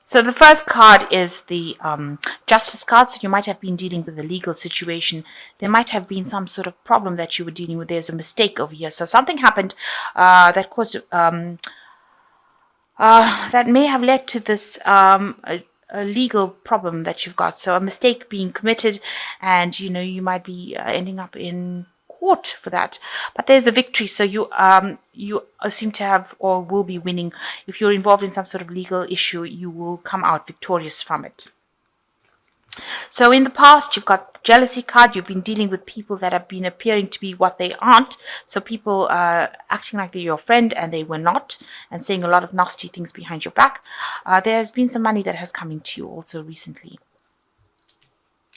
So the first card is the Justice card. So you might have been dealing with a legal situation. There might have been some sort of problem that you were dealing with. There's a mistake over here. So something happened that caused that may have led to this a legal problem that you've got. So a mistake being committed, and you might be ending up in court for that. But there's a victory, so you seem to have or will be winning. If you're involved in some sort of legal issue, you will come out victorious from it. So in the past, you've got the jealousy card. You've been dealing with people that have been appearing to be what they aren't. So people acting like they're your friend and they were not, and saying a lot of nasty things behind your back. There's been some money that has come into you also recently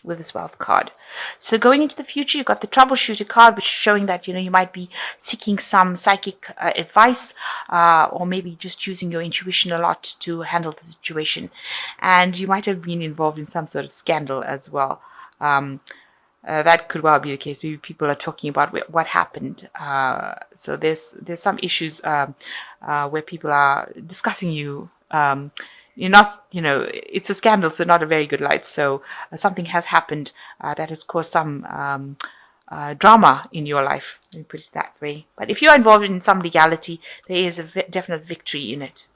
with this wealth card. So going into the future, you've got the troubleshooter card, which is showing that you might be seeking some psychic advice, or maybe just using your intuition a lot to handle the situation, and you might have been involved in some sort of scandal as well. That could well be the case. Maybe people are talking about what happened. So there's some issues where people are discussing you. You're not, it's a scandal, so not a very good light. So something has happened that has caused some drama in your life. Let me put it that way. But if you're involved in some legality, there is a definite victory in it.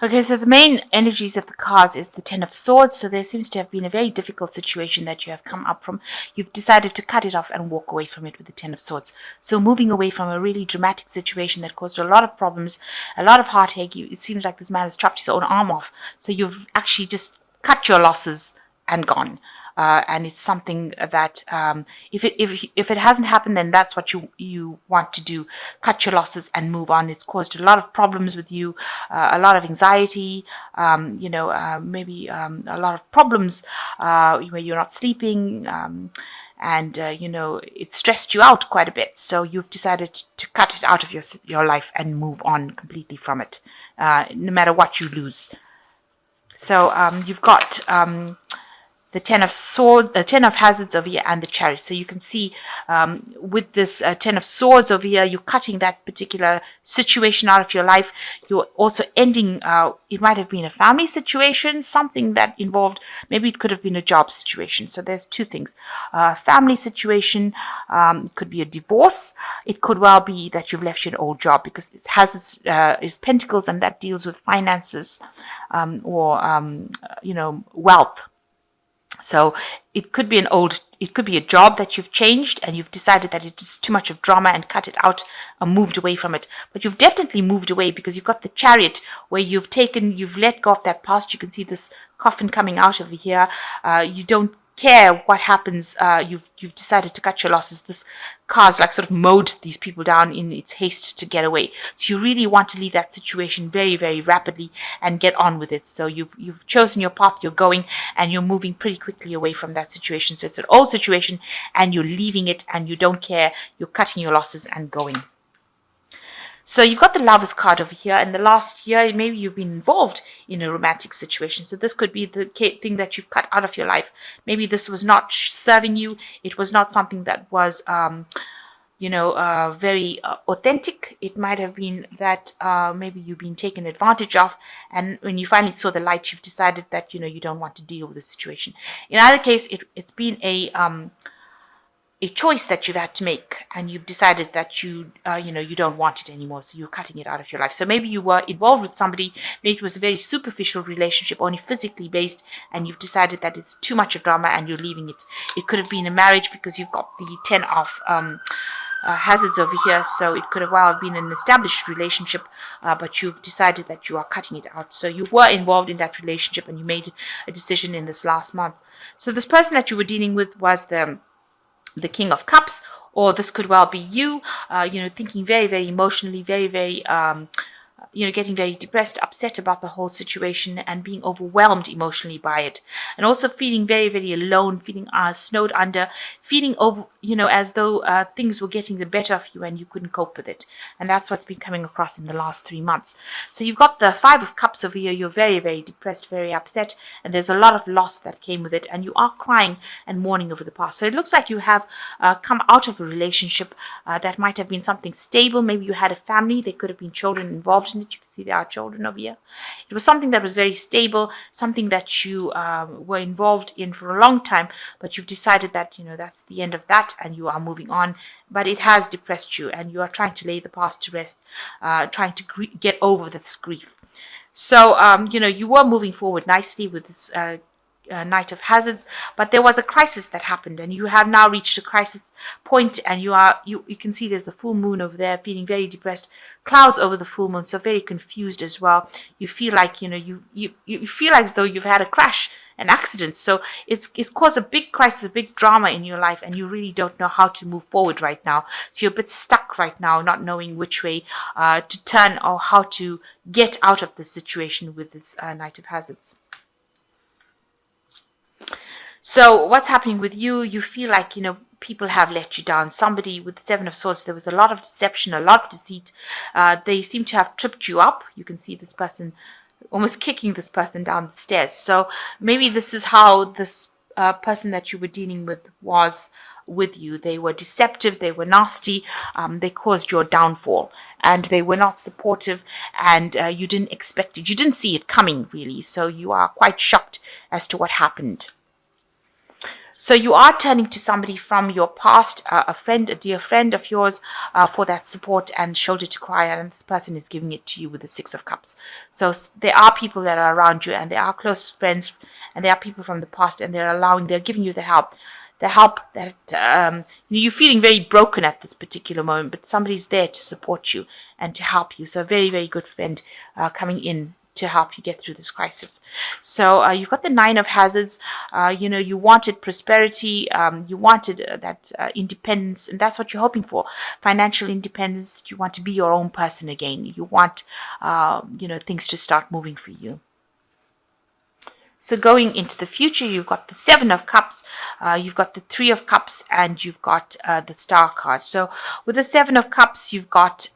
Okay, so the main energies of the cards is the Ten of Swords. So there seems to have been a very difficult situation that you have come up from. You've decided to cut it off and walk away from it with the Ten of Swords. So moving away from a really dramatic situation that caused a lot of problems, a lot of heartache. It seems like this man has chopped his own arm off. So you've actually just cut your losses and gone. And it's something that if it hasn't happened, then that's what you want to do. Cut your losses and move on. It's caused a lot of problems with you, a lot of anxiety, maybe a lot of problems where you're not sleeping. And it stressed you out quite a bit. So you've decided to cut it out of your life and move on completely from it, no matter what you lose. So you've got the Ten of Hazards over here, and the Chariot. So you can see with this Ten of Swords over here, you're cutting that particular situation out of your life. You're also ending, it might have been a family situation, something that involved, maybe it could have been a job situation. So there's two things. Family situation, it could be a divorce. It could well be that you've left your old job, because it has its Pentacles, and that deals with finances or wealth. So it could be a job that you've changed and you've decided that it's too much of drama and cut it out and moved away from it. But you've definitely moved away, because you've got the Chariot where you've let go of that past. You can see this coffin coming out over here. You don't care what happens. You've decided to cut your losses. This car's like sort of mowed these people down in its haste to get away. So you really want to leave that situation very, very rapidly and get on with it. So you've chosen your path, you're going, and you're moving pretty quickly away from that situation. So it's an old situation and you're leaving it and you don't care. You're cutting your losses and going. So you've got the Lovers card over here. In the last year, maybe you've been involved in a romantic situation. So this could be the thing that you've cut out of your life. Maybe this was not serving you. It was not something that was, very authentic. It might have been that maybe you've been taken advantage of. And when you finally saw the light, you've decided that, you don't want to deal with the situation. In either case, it's been a choice that you've had to make, and you've decided that you don't want it anymore, so you're cutting it out of your life. So maybe you were involved with somebody, maybe it was a very superficial relationship, only physically based, and you've decided that it's too much of drama and you're leaving it. It could have been a marriage, because you've got the Ten of Hazards over here, so it could have well been an established relationship, but you've decided that you are cutting it out. So you were involved in that relationship and you made a decision in this last month. So this person that you were dealing with was the King of Cups, or this could well be you, thinking very, very emotionally, very, very, getting very depressed, upset about the whole situation and being overwhelmed emotionally by it. And also feeling very, very alone, feeling snowed under, feeling as though things were getting the better of you and you couldn't cope with it. And that's what's been coming across in the last 3 months. So you've got the Five of Cups over here. You're very, very depressed, very upset, and there's a lot of loss that came with it, and you are crying and mourning over the past. So it looks like you have come out of a relationship that might have been something stable. Maybe you had a family. There could have been children involved in it. You can see there are children over here. It was something that was very stable, something that you were involved in for a long time, but you've decided that, that's the end of that and you are moving on. But it has depressed you and you are trying to lay the past to rest, trying to get over this grief. So, you were moving forward nicely with this Knight of Hazards, but there was a crisis that happened and you have now reached a crisis point, and you can see there's the full moon over there, feeling very depressed, clouds over the full moon, so very confused as well. You feel like, you feel as though you've had a crash, an accident. So it's caused a big crisis, a big drama in your life, and you really don't know how to move forward right now. So you're a bit stuck right now, not knowing which way to turn or how to get out of this situation with this Knight of Hazards. So what's happening with you? You feel like, people have let you down. Somebody with the Seven of Swords, there was a lot of deception, a lot of deceit. They seem to have tripped you up. You can see this person almost kicking this person down the stairs. So maybe this is how this person that you were dealing with was with you. They were deceptive, they were nasty, they caused your downfall, and they were not supportive, and you didn't expect it. You didn't see it coming, really. So you are quite shocked as to what happened. So you are turning to somebody from your past, a friend, a dear friend of yours, for that support and shoulder to cry on, and this person is giving it to you with the Six of Cups. So there are people that are around you, and they are close friends, and they are people from the past, and they're giving you the help that you're feeling very broken at this particular moment, but somebody's there to support you and to help you. So a very, very good friend coming in to help you get through this crisis. So you've got the Nine of Hazards. You wanted prosperity, you wanted that independence, and that's what you're hoping for. Financial independence. You want to be your own person again. You want things to start moving for you. So going into the future, you've got the Seven of Cups, you've got the Three of Cups, and you've got the Star card. So with the Seven of Cups, you've got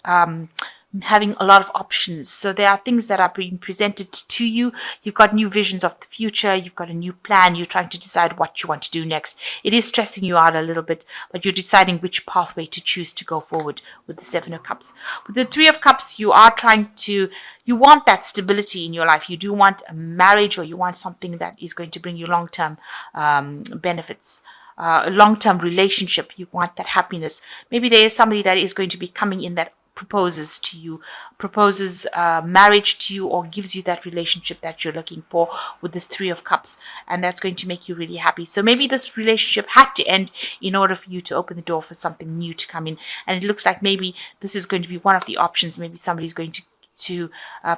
having a lot of options. So there are things that are being presented to you. You've got new visions of the future. You've got a new plan. You're trying to decide what you want to do next. It is stressing you out a little bit, but you're deciding which pathway to choose to go forward with the Seven of Cups. With the Three of Cups, you want that stability in your life. You do want a marriage, or you want something that is going to bring you long-term benefits. A long-term relationship. You want that happiness. Maybe there is somebody that is going to be coming in that proposes to you, proposes marriage to you, or gives you that relationship that you're looking for with this Three of Cups, and that's going to make you really happy. So maybe this relationship had to end in order for you to open the door for something new to come in, and it looks like maybe this is going to be one of the options. Maybe somebody's going to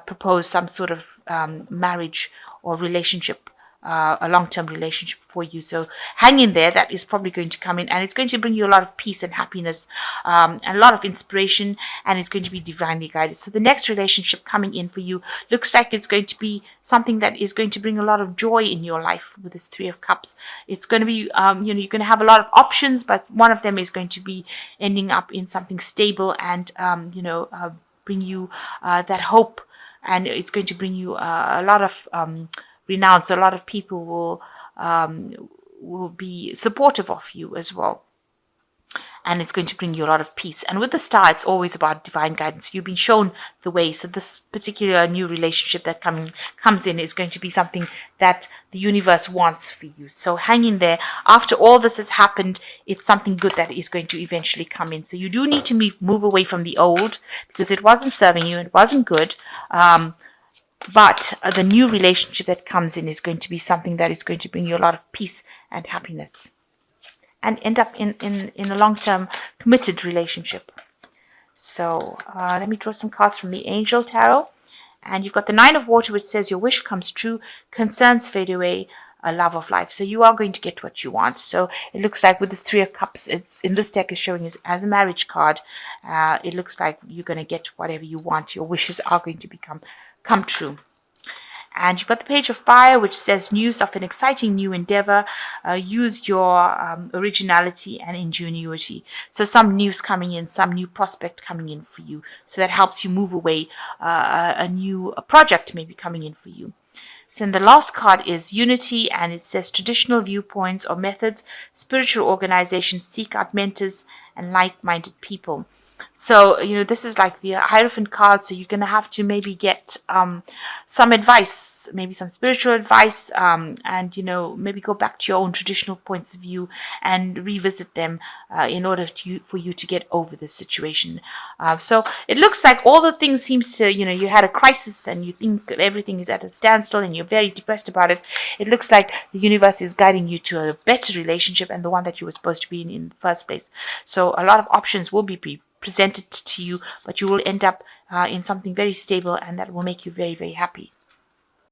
propose some sort of marriage or relationship, a long-term relationship for you. So hang in there. That is probably going to come in, and it's going to bring you a lot of peace and happiness, and a lot of inspiration, and it's going to be divinely guided. So the next relationship coming in for you looks like it's going to be something that is going to bring a lot of joy in your life with this Three of Cups. It's going to be, you're going to have a lot of options, but one of them is going to be ending up in something stable and, bring you that hope, and it's going to bring you a lot of renown. So a lot of people will be supportive of you as well, and it's going to bring you a lot of peace. And with the Star, it's always about divine guidance. You've been shown the way. So this particular new relationship that comes in is going to be something that the universe wants for you. So hang in there. After all this has happened, it's something good that is going to eventually come in. So you do need to move away from the old, because it wasn't serving you, it wasn't good. But the new relationship that comes in is going to be something that is going to bring you a lot of peace and happiness, and end up in a long-term committed relationship. So let me draw some cards from the Angel Tarot. And you've got the Nine of Water, which says your wish comes true, concerns fade away, a love of life. So you are going to get what you want. So it looks like with this Three of Cups, it's in this deck is showing as a marriage card. It looks like you're going to get whatever you want. Your wishes are going to come true. And you've got the Page of Fire, which says news of an exciting new endeavor. Use your originality and ingenuity. So some news coming in, some new prospect coming in for you. So that helps you move away. A new project may be coming in for you. So then the last card is Unity, and it says traditional viewpoints or methods, spiritual organizations seek out mentors and like-minded people. So, this is like the Hierophant card, so you're going to have to maybe get some advice, maybe some spiritual advice, and, maybe go back to your own traditional points of view and revisit them in order for you to get over this situation. So it looks like all the things seems to, you had a crisis and you think everything is at a standstill and you're very depressed about it. It looks like the universe is guiding you to a better relationship and the one that you were supposed to be in the first place. So a lot of options will be presented to you, but you will end up in something very stable, and that will make you very, very happy.